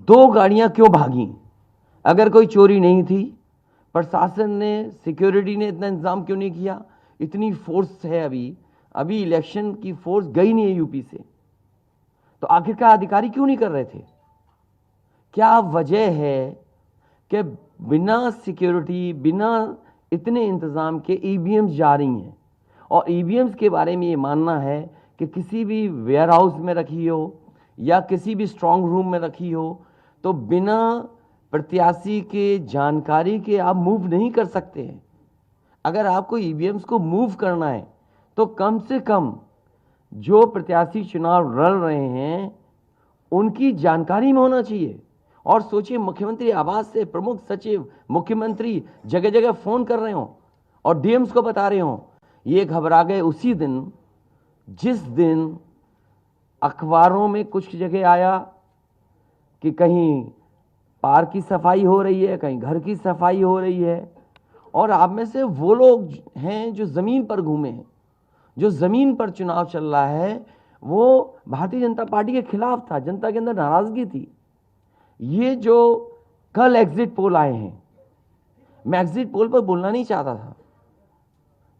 2 गाड़ियां क्यों भागी? अगर कोई चोरी नहीं थी, प्रशासन ने, सिक्योरिटी ने इतना इंतजाम क्यों नहीं किया? इतनी फोर्स है, अभी इलेक्शन की फोर्स गई नहीं है यूपी से, तो आखिरकार अधिकारी क्यों नहीं कर रहे थे? क्या वजह है कि बिना सिक्योरिटी, बिना इतने इंतजाम के ईवीएम्स जा रही हैं? और ईवीएम्स के बारे में ये मानना है कि किसी भी वेयर हाउस में रखी हो या किसी भी स्ट्रांग रूम में रखी हो, तो बिना प्रत्याशी के जानकारी के आप मूव नहीं कर सकते हैं। अगर आपको ईवीएम्स को मूव करना है तो कम से कम जो प्रत्याशी चुनाव लड़ रहे हैं उनकी जानकारी में होना चाहिए। और सोचिए, मुख्यमंत्री आवास से प्रमुख सचिव, मुख्यमंत्री जगह जगह फोन कर रहे हो और डीएम्स को बता रहे हो। ये घबरा गए उसी दिन जिस दिन अखबारों में कुछ जगह आया कि कहीं पार्क की सफाई हो रही है, कहीं घर की सफाई हो रही है। और आप में से वो लोग हैं जो जमीन पर घूमे हैं, जो जमीन पर चुनाव चल रहा है, वो भारतीय जनता पार्टी के खिलाफ था, जनता के अंदर नाराजगी थी। ये जो कल एग्जिट पोल आए हैं, मैं एग्जिट पोल पर बोलना नहीं चाहता था,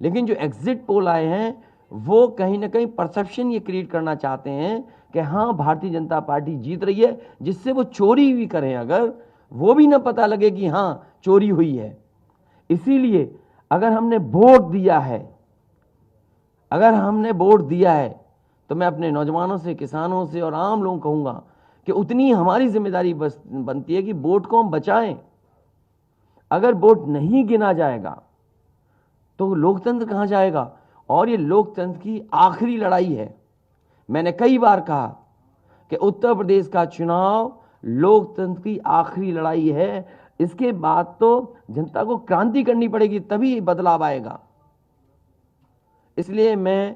लेकिन जो एग्जिट पोल आए हैं वो कहीं ना कहीं परसेप्शन ये क्रिएट करना चाहते हैं कि हाँ, भारतीय जनता पार्टी जीत रही है, जिससे वो चोरी भी करें अगर, वो भी ना पता लगे कि हाँ चोरी हुई है। इसीलिए अगर हमने वोट दिया है, तो मैं अपने नौजवानों से, किसानों से और आम लोगों को कहूंगा कि उतनी हमारी जिम्मेदारी बनती है कि वोट को हम बचाएं। अगर वोट नहीं गिना जाएगा तो लोकतंत्र कहां जाएगा? और ये लोकतंत्र की आखिरी लड़ाई है। मैंने कई बार कहा कि उत्तर प्रदेश का चुनाव लोकतंत्र की आखिरी लड़ाई है। इसके बाद तो जनता को क्रांति करनी पड़ेगी, तभी बदलाव आएगा। इसलिए मैं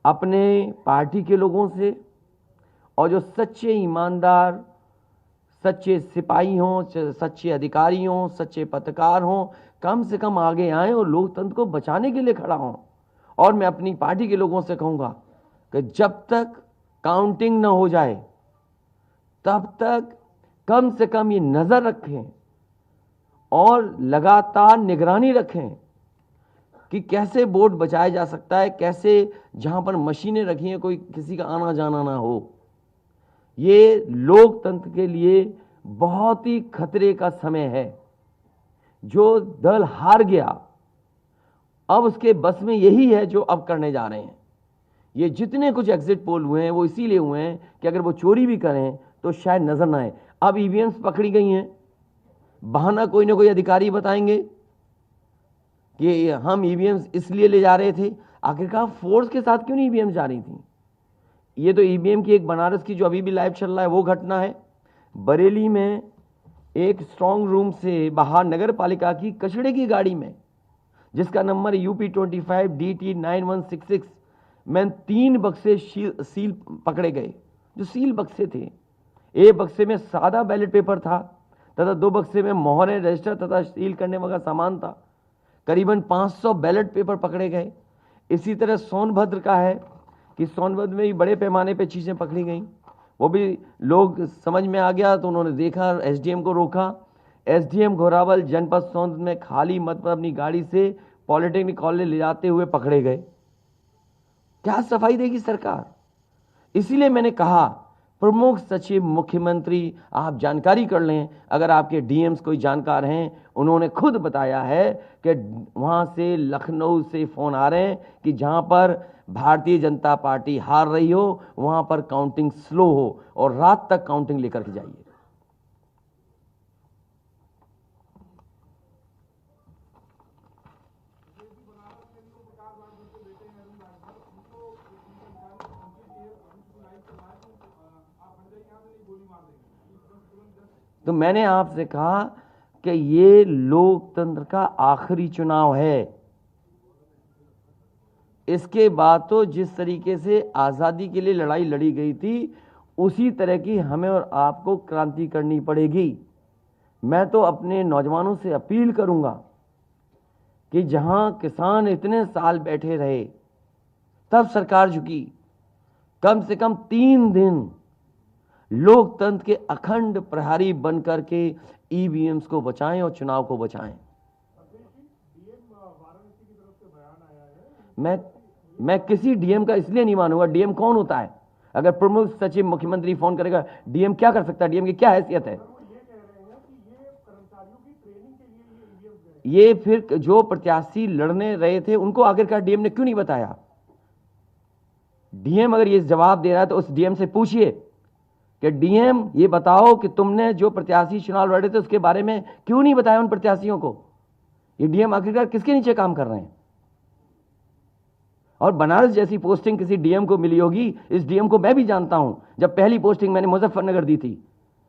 अपने पार्टी के लोगों से और जो सच्चे ईमानदार, सच्चे सिपाही हों, सच्चे अधिकारी हों, सच्चे पत्रकार हों, कम से कम आगे आएं और लोकतंत्र को बचाने के लिए खड़ा हों। और मैं अपनी पार्टी के लोगों से कहूंगा कि जब तक काउंटिंग न हो जाए तब तक कम से कम ये नजर रखें और लगातार निगरानी रखें कि कैसे वोट बचाया जा सकता है, कैसे जहां पर मशीनें रखी हैं कोई किसी का आना जाना ना हो। ये लोकतंत्र के लिए बहुत ही खतरे का समय है। जो दल हार गया, अब उसके बस में यही है जो अब करने जा रहे हैं। ये जितने कुछ एग्जिट पोल हुए हैं वो इसीलिए हुए हैं कि अगर वो चोरी भी करें तो शायद नजर ना आए। अब ईवीएम्स पकड़ी गई हैं, बहाना कोई ना कोई अधिकारी बताएंगे कि हम ईवीएम्स इसलिए ले जा रहे थे। आखिरकार फोर्स के साथ क्यों नहीं ईवीएम जा रही थी? ये तो ईवीएम की एक बनारस की जो अभी भी लाइव चल रहा है वो घटना है। बरेली में एक स्ट्रांग रूम से बाहर नगर पालिका की कचड़े की गाड़ी में, जिसका नंबर UP25 DT 9166 में 3 बक्से सील पकड़े गए। जो सील बक्से थे, एक बक्से में सादा बैलेट पेपर था तथा 2 बक्से में मोहरें, रजिस्टर तथा सील करने वाला सामान था। करीबन 500 बैलेट पेपर पकड़े गए। इसी तरह सोनभद्र का है कि सोनभद्र में भी बड़े पैमाने पर चीजें पकड़ी गई। वो भी लोग समझ में आ गया तो उन्होंने देखा, एसडीएम को रोका। एसडीएम घोरावल जनपद सोनभद्र में खाली मत पर अपनी गाड़ी से पॉलिटेक्निक कॉलेज ले जाते हुए पकड़े गए। क्या सफाई देगी सरकार? इसीलिए मैंने कहा, प्रमुख सचिव, मुख्यमंत्री, आप जानकारी कर लें। अगर आपके डीएम्स कोई जानकार हैं, उन्होंने खुद बताया है कि वहां से, लखनऊ से फोन आ रहे हैं कि जहां पर भारतीय जनता पार्टी हार रही हो वहां पर काउंटिंग स्लो हो और रात तक काउंटिंग लेकर के जाइए। तो मैंने आपसे कहा कि ये लोकतंत्र का आखिरी चुनाव है। इसके बाद तो जिस तरीके से आजादी के लिए लड़ाई लड़ी गई थी, उसी तरह की हमें और आपको क्रांति करनी पड़ेगी। मैं तो अपने नौजवानों से अपील करूंगा कि जहां किसान इतने साल बैठे रहे, तब सरकार झुकी। कम से कम 3 दिन लोकतंत्र के अखंड प्रहरी बन करके ईवीएम्स को बचाएं और चुनाव को बचाएं। मैं किसी डीएम का इसलिए नहीं मानूंगा, डीएम कौन होता है? अगर प्रमुख सचिव मुख्यमंत्री फोन करेगा, डीएम क्या कर सकता है? डीएम की क्या हैसियत है? ये फिर जो प्रत्याशी लड़ने रहे थे उनको आखिरकार डीएम ने क्यों नहीं बताया? डीएम अगर ये जवाब दे रहा है तो उस डीएम से पूछिए कि डीएम ये बताओ कि तुमने जो प्रत्याशी चुनाव लड़े थे उसके बारे में क्यों नहीं बताया उन प्रत्याशियों को? ये डीएम आखिरकार किसके नीचे काम कर रहे हैं? और बनारस जैसी पोस्टिंग किसी डीएम को मिली होगी, इस डीएम को मैं भी जानता हूं। जब पहली पोस्टिंग मैंने मुजफ्फरनगर दी थी,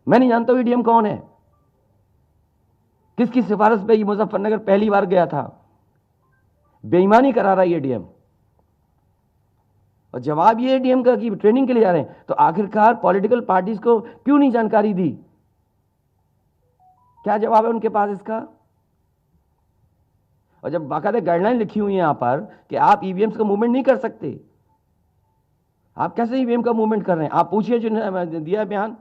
मैं नहीं जानता ये डीएम कौन है, किसकी सिफारिश पे ये मुजफ्फरनगर पहली बार गया था। बेईमानी करा रहा है ये डीएम। और जवाब ये डीएम का कि ट्रेनिंग के लिए जा रहे हैं, तो आखिरकार पॉलिटिकल पार्टीज को क्यों नहीं जानकारी दी? क्या जवाब है उनके पास इसका? और जब बाकायदा गाइडलाइन लिखी हुई है यहां पर कि आप ईवीएम्स का मूवमेंट नहीं कर सकते, आप कैसे ईवीएम का मूवमेंट कर रहे हैं? आप पूछिए जो दिया बयान,